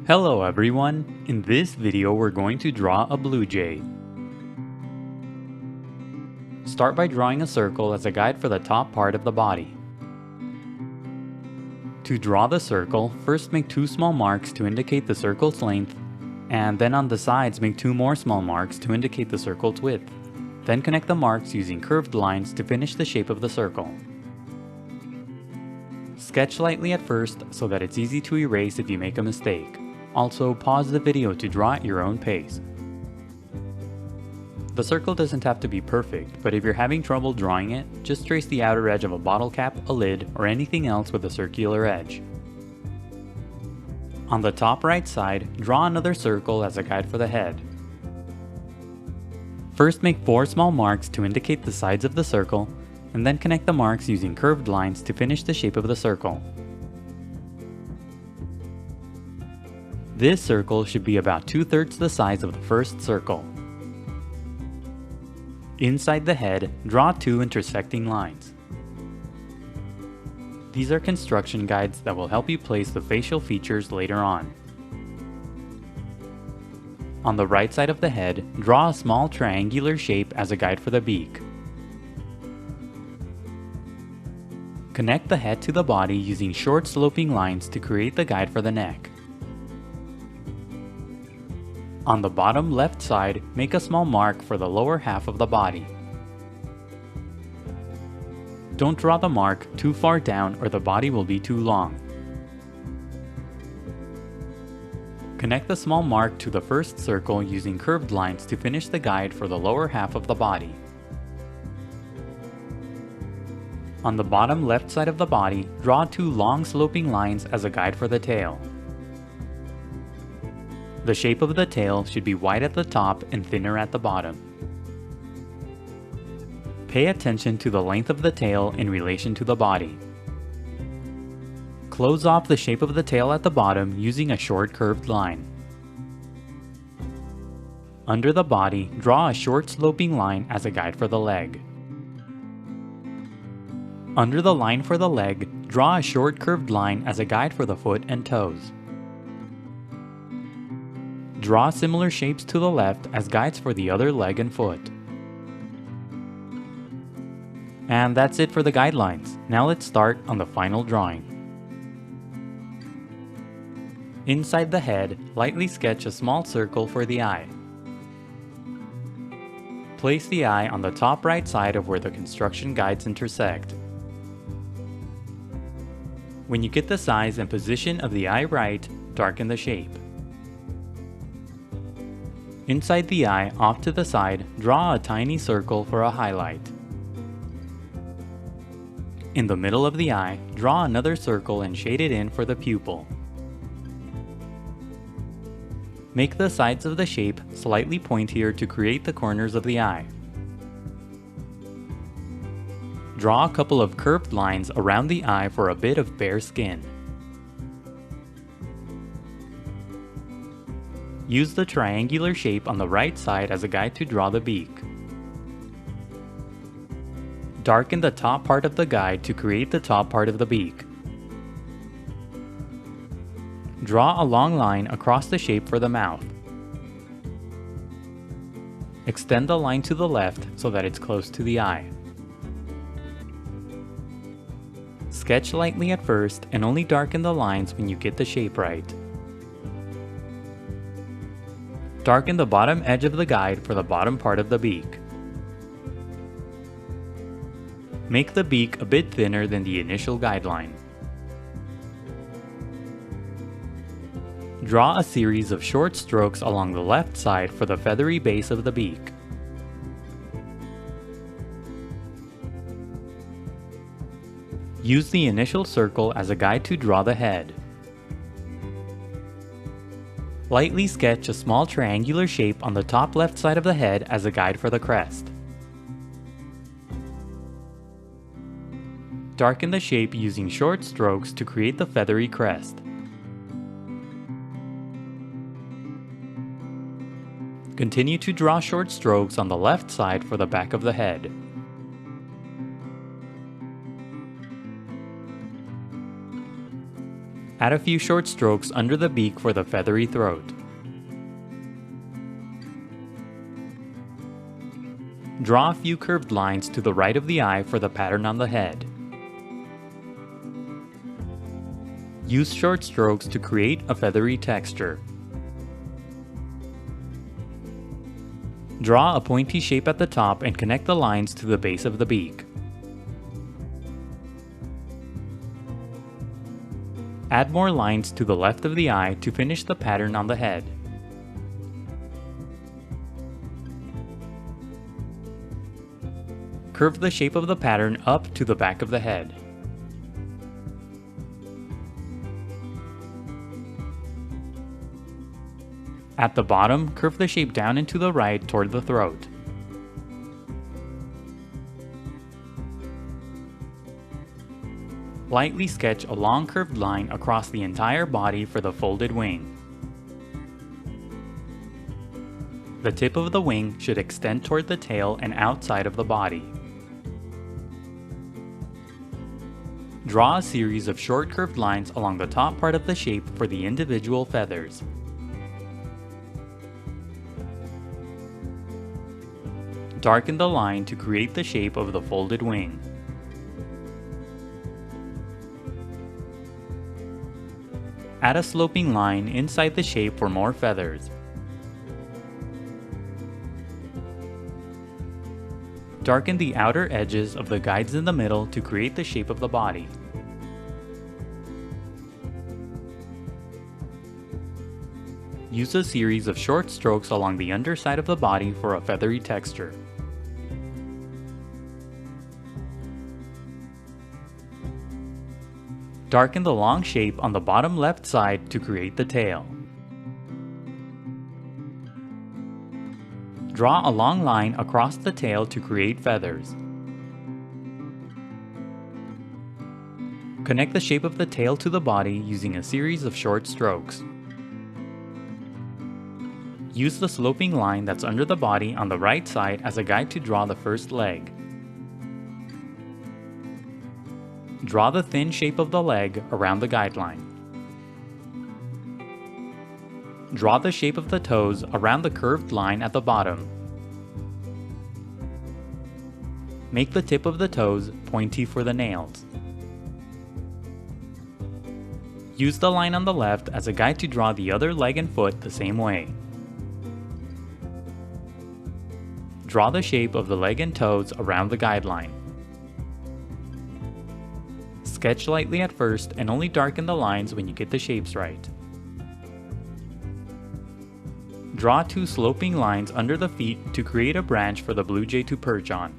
Hello everyone! In this video we're going to draw a blue jay. Start by drawing a circle as a guide for the top part of the body. To draw the circle, first make two small marks to indicate the circle's length, and then on the sides make two more small marks to indicate the circle's width. Then connect the marks using curved lines to finish the shape of the circle. Sketch lightly at first so that it's easy to erase if you make a mistake. Also, pause the video to draw at your own pace. The circle doesn't have to be perfect, but if you're having trouble drawing it, just trace the outer edge of a bottle cap, a lid, or anything else with a circular edge. On the top right side, draw another circle as a guide for the head. First make 4 small marks to indicate the sides of the circle, and then connect the marks using curved lines to finish the shape of the circle. This circle should be about 2/3 the size of the first circle. Inside the head, draw 2 intersecting lines. These are construction guides that will help you place the facial features later on. On the right side of the head, draw a small triangular shape as a guide for the beak. Connect the head to the body using short sloping lines to create the guide for the neck. On the bottom left side, make a small mark for the lower half of the body. Don't draw the mark too far down or the body will be too long. Connect the small mark to the first circle using curved lines to finish the guide for the lower half of the body. On the bottom left side of the body, draw 2 long sloping lines as a guide for the tail. The shape of the tail should be wide at the top and thinner at the bottom. Pay attention to the length of the tail in relation to the body. Close off the shape of the tail at the bottom using a short curved line. Under the body, draw a short sloping line as a guide for the leg. Under the line for the leg, draw a short curved line as a guide for the foot and toes. Draw similar shapes to the left as guides for the other leg and foot. And that's it for the guidelines. Now let's start on the final drawing. Inside the head, lightly sketch a small circle for the eye. Place the eye on the top right side of where the construction guides intersect. When you get the size and position of the eye right, darken the shape. Inside the eye, off to the side, draw a tiny circle for a highlight. In the middle of the eye, draw another circle and shade it in for the pupil. Make the sides of the shape slightly pointier to create the corners of the eye. Draw a couple of curved lines around the eye for a bit of bare skin. Use the triangular shape on the right side as a guide to draw the beak. Darken the top part of the guide to create the top part of the beak. Draw a long line across the shape for the mouth. Extend the line to the left so that it's close to the eye. Sketch lightly at first and only darken the lines when you get the shape right. Darken the bottom edge of the guide for the bottom part of the beak. Make the beak a bit thinner than the initial guideline. Draw a series of short strokes along the left side for the feathery base of the beak. Use the initial circle as a guide to draw the head. Lightly sketch a small triangular shape on the top left side of the head as a guide for the crest. Darken the shape using short strokes to create the feathery crest. Continue to draw short strokes on the left side for the back of the head. Add a few short strokes under the beak for the feathery throat. Draw a few curved lines to the right of the eye for the pattern on the head. Use short strokes to create a feathery texture. Draw a pointy shape at the top and connect the lines to the base of the beak. Add more lines to the left of the eye to finish the pattern on the head. Curve the shape of the pattern up to the back of the head. At the bottom, curve the shape down and to the right toward the throat. Lightly sketch a long curved line across the entire body for the folded wing. The tip of the wing should extend toward the tail and outside of the body. Draw a series of short curved lines along the top part of the shape for the individual feathers. Darken the line to create the shape of the folded wing. Add a sloping line inside the shape for more feathers. Darken the outer edges of the guides in the middle to create the shape of the body. Use a series of short strokes along the underside of the body for a feathery texture. Darken the long shape on the bottom left side to create the tail. Draw a long line across the tail to create feathers. Connect the shape of the tail to the body using a series of short strokes. Use the sloping line that's under the body on the right side as a guide to draw the first leg. Draw the thin shape of the leg around the guideline. Draw the shape of the toes around the curved line at the bottom. Make the tip of the toes pointy for the nails. Use the line on the left as a guide to draw the other leg and foot the same way. Draw the shape of the leg and toes around the guideline. Sketch lightly at first and only darken the lines when you get the shapes right. Draw two sloping lines under the feet to create a branch for the blue jay to perch on.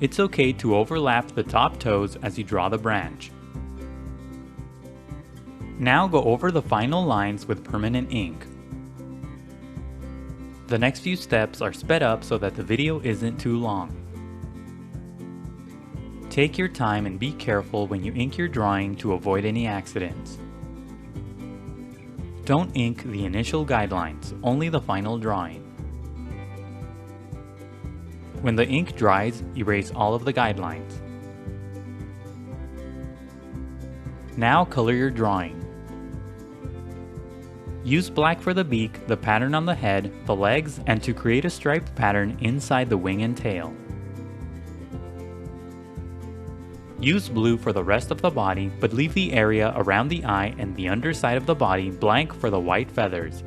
It's okay to overlap the top toes as you draw the branch. Now go over the final lines with permanent ink. The next few steps are sped up so that the video isn't too long. Take your time and be careful when you ink your drawing to avoid any accidents. Don't ink the initial guidelines, only the final drawing. When the ink dries, erase all of the guidelines. Now color your drawing. Use black for the beak, the pattern on the head, the legs, and to create a striped pattern inside the wing and tail. Use blue for the rest of the body, but leave the area around the eye and the underside of the body blank for the white feathers.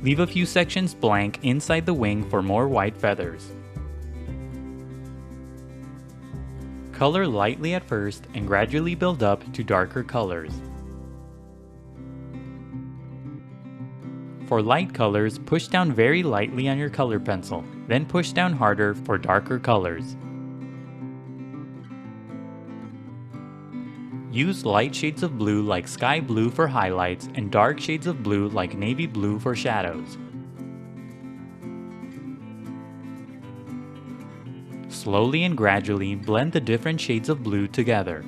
Leave a few sections blank inside the wing for more white feathers. Color lightly at first and gradually build up to darker colors. For light colors, push down very lightly on your color pencil, then push down harder for darker colors. Use light shades of blue like sky blue for highlights and dark shades of blue like navy blue for shadows. Slowly and gradually blend the different shades of blue together.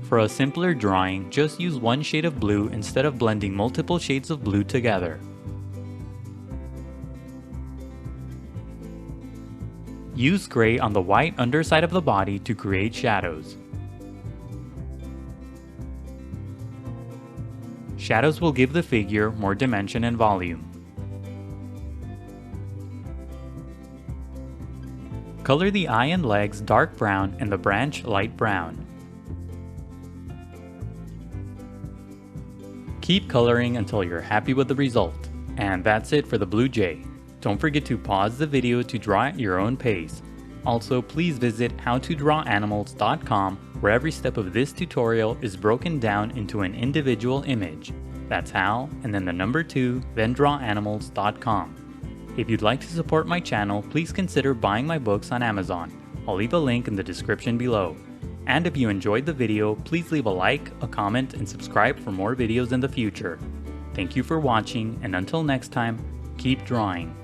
For a simpler drawing, just use one shade of blue instead of blending multiple shades of blue together. Use gray on the white underside of the body to create shadows. Shadows will give the figure more dimension and volume. Color the eye and legs dark brown and the branch light brown. Keep coloring until you're happy with the result. And that's it for the Blue Jay. Don't forget to pause the video to draw at your own pace. Also, please visit howtodrawanimals.com, where every step of this tutorial is broken down into an individual image. That's how, and then the number 2, then drawanimals.com. If you'd like to support my channel, please consider buying my books on Amazon. I'll leave a link in the description below. And if you enjoyed the video, please leave a like, a comment, and subscribe for more videos in the future. Thank you for watching, and until next time, keep drawing.